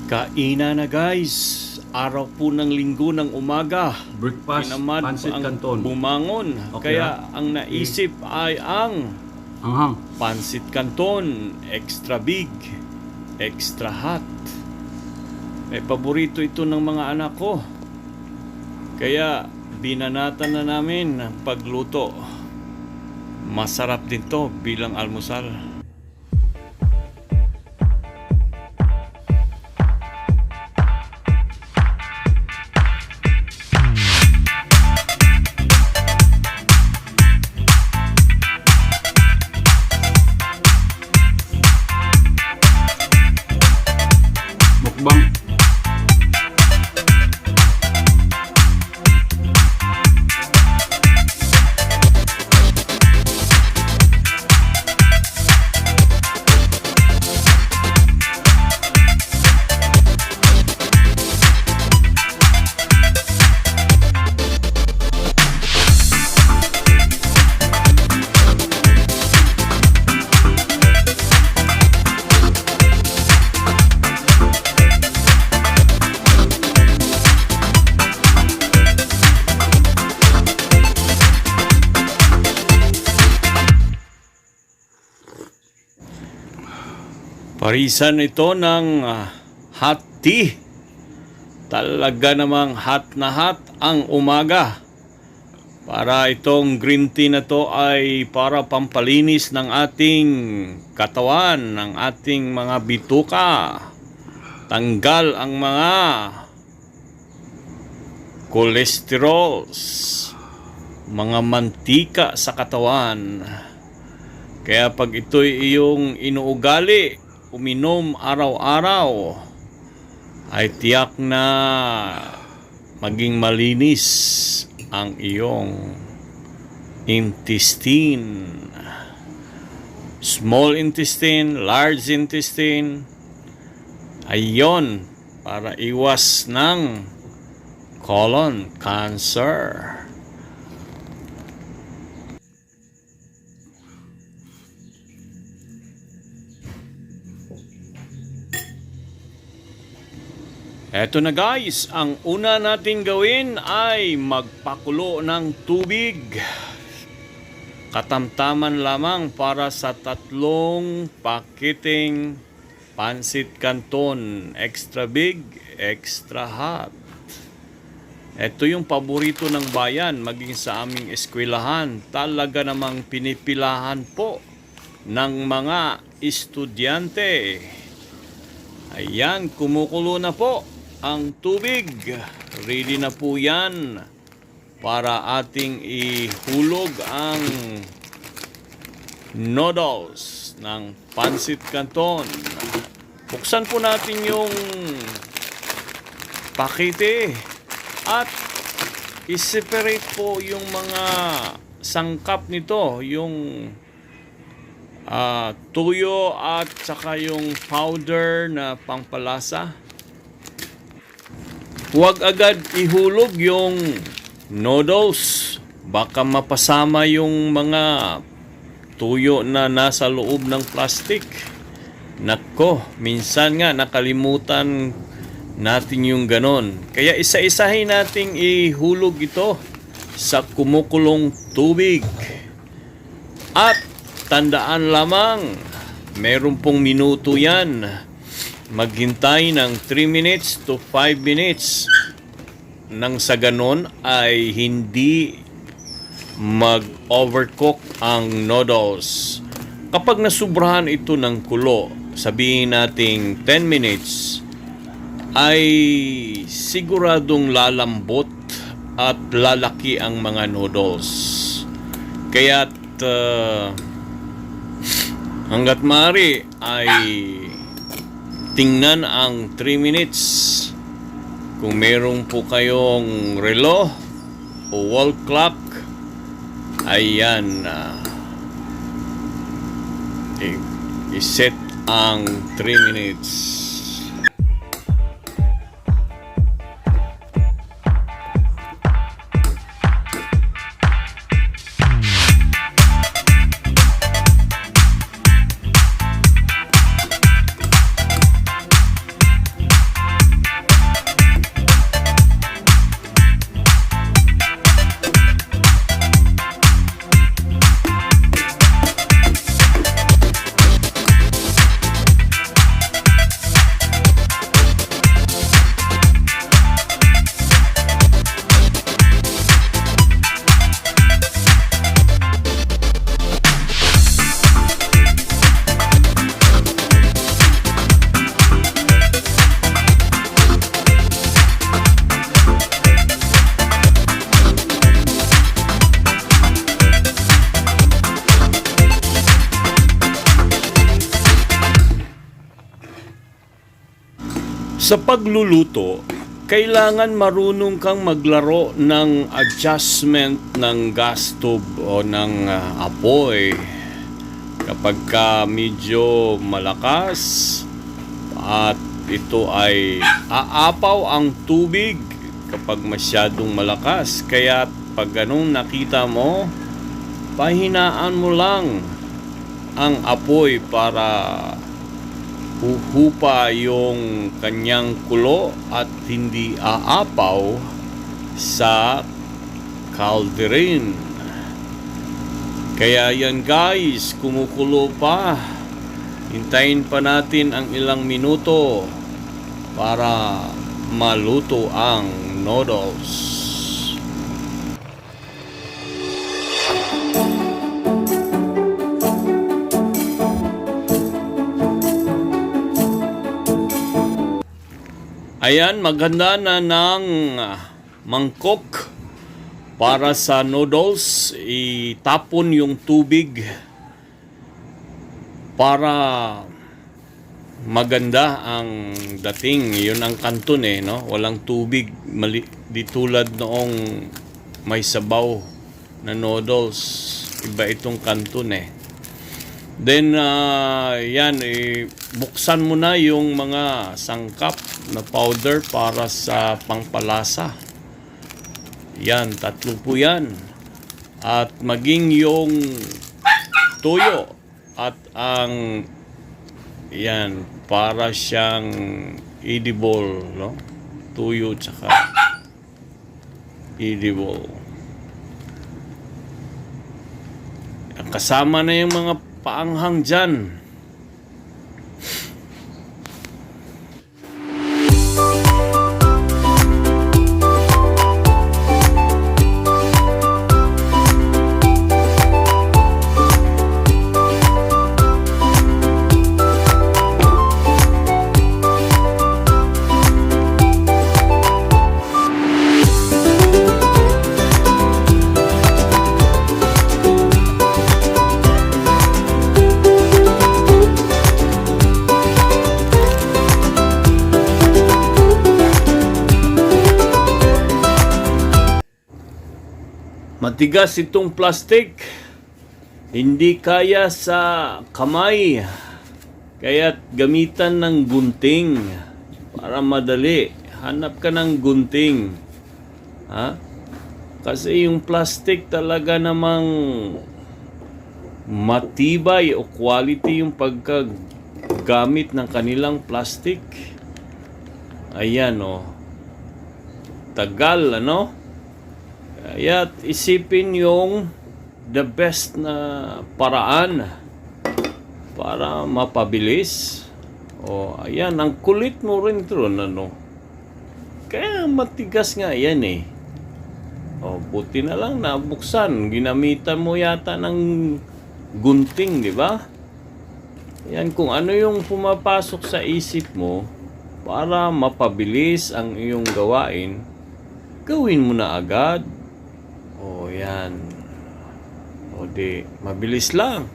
Kainan na guys. Araw po ng linggo ng umaga. Breakfast, Tinamad pancit ang canton. bumangon. Okay, Kaya ang naisip ay ang Anghang. pancit canton. Extra big, extra hot. Paborito ito ng mga anak ko. Kaya binanatan na namin ang pagluto. Masarap din to bilang almusal. Mukbang. Parisan ito ng hot tea. Talaga namang hot na hot ang umaga. Para itong green tea na to ay para pampalinis ng ating katawan, ng ating mga bituka. Tanggal ang mga cholesterols, mga mantika sa katawan. Kaya pag ito'y iyong inuugali, uminom araw-araw, ay tiyak na maging malinis ang iyong intestine. Small intestine, large intestine. Ayon, para iwas ng colon cancer. Eto na guys, ang una nating gawin ay magpakulo ng tubig. Katamtaman lamang para sa 3 pakiting pancit canton. Extra big, extra hot. Ito yung paborito ng bayan, maging sa aming eskwelahan. Talaga namang pinipilahan po ng mga estudyante. Ayan, kumukulo na po ang tubig. Ready na po yan para ating ihulog ang noodles ng pancit canton. Buksan po natin yung pakete at i-separate po yung mga sangkap nito, yung tuyo at saka yung powder na pangpalasa. Huwag agad ihulog yung noodles. Baka mapasama yung mga tuyo na nasa loob ng plastic. Nako, minsan nga nakalimutan natin yung ganon. Kaya isa-isahin nating ihulog ito sa kumukulong tubig. At tandaan lamang, meron pong minuto yan. Maghintay ng 3 minutes to 5 minutes. Nang sa ganon ay hindi mag-overcook ang noodles. Kapag nasubrahan ito ng kulo, sabihin nating 10 minutes, ay siguradong lalambot at lalaki ang mga noodles. Kaya't hanggat maaari ay tingnan ang 3 minutes. Kung meron po kayong relo o wall clock, ayan, iset ang 3 minutes. Sa pagluluto, kailangan marunong kang maglaro ng adjustment ng gas tube o ng apoy. Kapag ka medyo malakas at ito ay aapaw ang tubig kapag masyadong malakas. Kaya pag ganun nakita mo, pahinaan mo lang ang apoy para huhupa yung kanyang kulo at hindi aapaw sa calderin. Kaya yan guys, kumukulo pa. Hintayin pa natin ang ilang minuto para maluto ang noodles. Ayan, maganda na ng mangkok para sa noodles. Itapon yung tubig para maganda ang dating. Yun ang kanton no? Walang tubig. Di tulad noong may sabaw na noodles. Iba itong kanton Then, yan, buksan mo na yung mga sangkap na powder para sa pangpalasa. Yan, 3 po yan. At maging yung toyo at ang yan, para siyang edible, no? Tuyo tsaka edible. Kasama na yung mga paanghang dyan. Matigas itong plastic. Hindi kaya sa kamay. Kaya't gamitan ng gunting para madali. Hanap ka ng gunting. Kasi yung plastic talaga namang matibay o quality yung pagkagamit ng kanilang plastic. Ayan tagal Kaya isipin yung the best na paraan para mapabilis. Ayan, ang kulit mo rin ito, Kaya matigas nga yan buti na lang nabuksan. Ginamitan mo yata ng gunting, di ba? Yan, kung ano yung pumapasok sa isip mo para mapabilis ang iyong gawain, gawin mo na agad. Yan. Di, mabilis lang.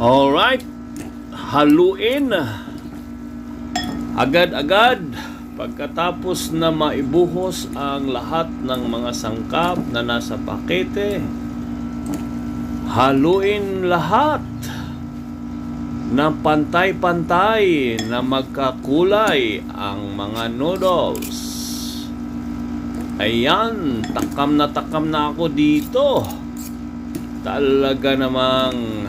Alright, haluin agad-agad. Pagkatapos na maibuhos ang lahat ng mga sangkap na nasa pakete, haluin lahat na pantay-pantay na magkakulay ang mga noodles. Ayan, takam na ako dito. Talaga namang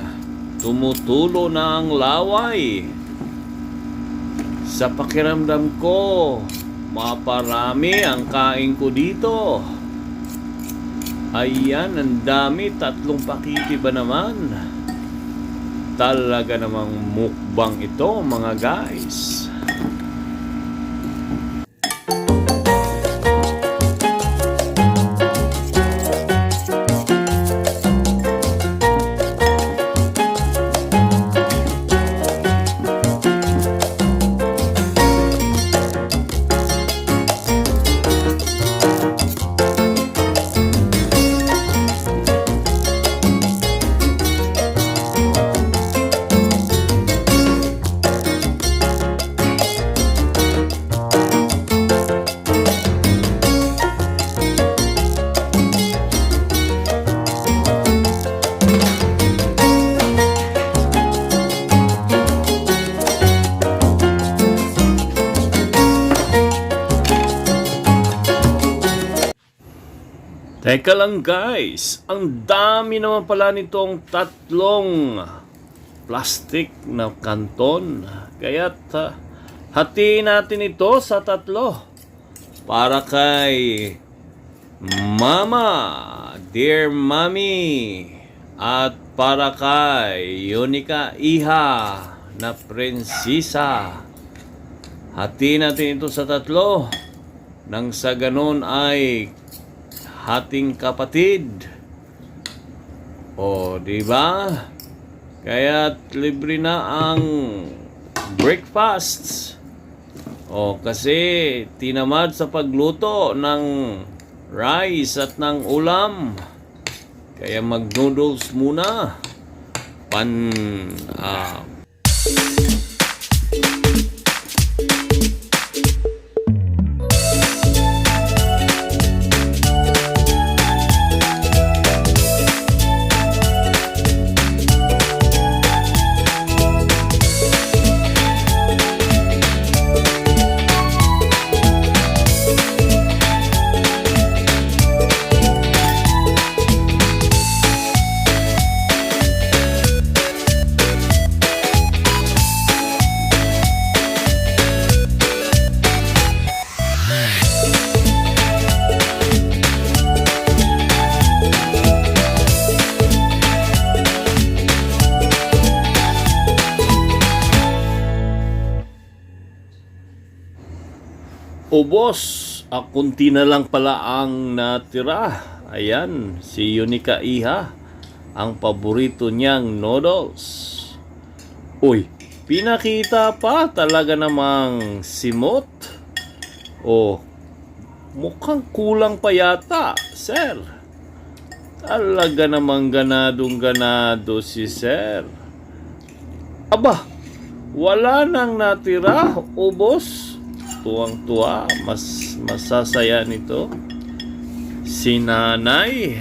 tumutulo na ang laway. Sa pakiramdam ko, maparami ang kain ko dito. Ayan, ang dami. 3 pakiti ba naman? Talaga namang mukbang ito, mga guys. Teka lang guys, ang dami naman pala nitong tatlong plastic na kanton. Kaya't hatiin natin ito sa tatlo. Para kay Mama, Dear Mommy, at para kay Yunika Iha na prinsesa. Hatiin natin ito sa tatlo. Nang sa ganon ay hating kapatid. O, di ba? Kaya't libre na ang breakfast. O, kasi tinamad sa pagluto ng rice at ng ulam. Kaya mag-noodles muna. Ubos, kunti na lang pala ang natira. Ayan, si Yunika Iha, ang paborito niyang noodles. Uy, pinakita pa talaga namang simot. Oh, mukhang kulang pa yata, sir. Talaga namang ganadong-ganado si sir. Aba, wala nang natira, ubos. Tuwang-tuwa, mas masasaya nito si nanay.